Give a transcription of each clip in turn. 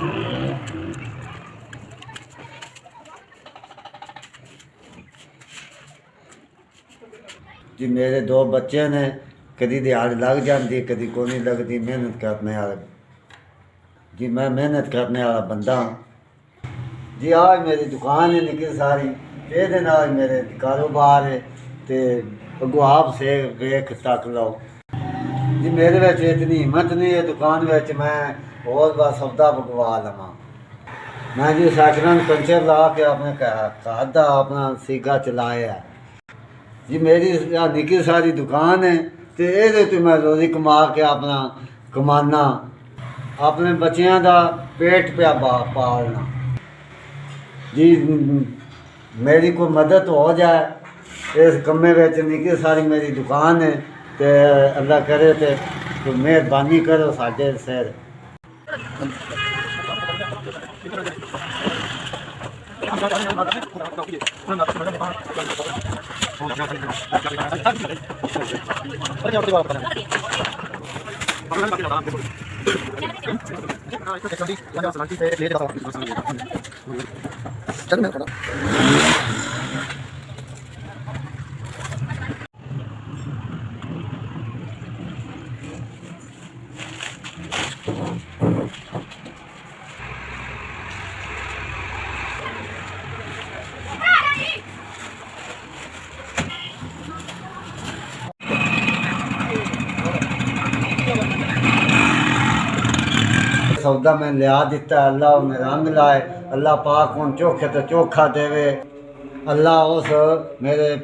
जी मेरे दो बच्चे ने, कदी दिहाड़ी लग जाती कदी को नहीं लगती। मेहनत करने वाला जी, मैं मेहनत करने वाला बंदा हाँ जी। आज मेरी दुकान है निकी सारी, ये मेरे कारोबार है, तो अगो आप से वेख तक लो जी। मेरे विच इतनी हिम्मत नहीं है दुकान विच मैं और बस सौदा पकवा लवां। मैं जी सैकंड पंचर ला के अपने घर का अपना सीगा चलाया जी। मेरी निकी सारी दुकान है, तो ये मैं रोजी कमा के अपना कमाना, अपने बच्चों का पेट पे पालना जी। मेरी कोई मदद हो जाए इस कम्मे विच, निकी सारी मेरी दुकान है, तो अल्लाह करे तो मेहरबानी करो साडे सिर। सौदा मैं लिया दिता, अल्लाह उन्हें रंग लाए, अल्लाह पाक उन चोखे तो चोखा देवे। अल्लाह उस मेरे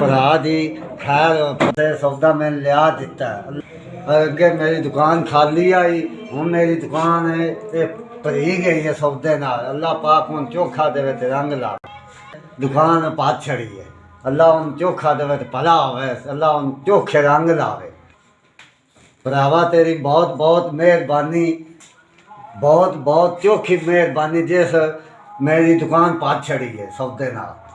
भरा दी खैर सौदा मैं लिया दिता। अगे मेरी दुकान खाली आई, हूँ मेरी दुकान है ये भरी गई है सौदे नाल। अल्लाह पाक उन चोखा देवे तो रंग ला, दुकान पात छड़ी है। अल्लाह उन चोखा देवे तो भला होवे, अल्लाह उन चोखे रंग लावे। भरावा तेरी बहुत बहुत मेहरबानी, बहुत बहुत चोखी मेहरबानी जिस मेरी दुकान पात छड़ी है सौदे नाल।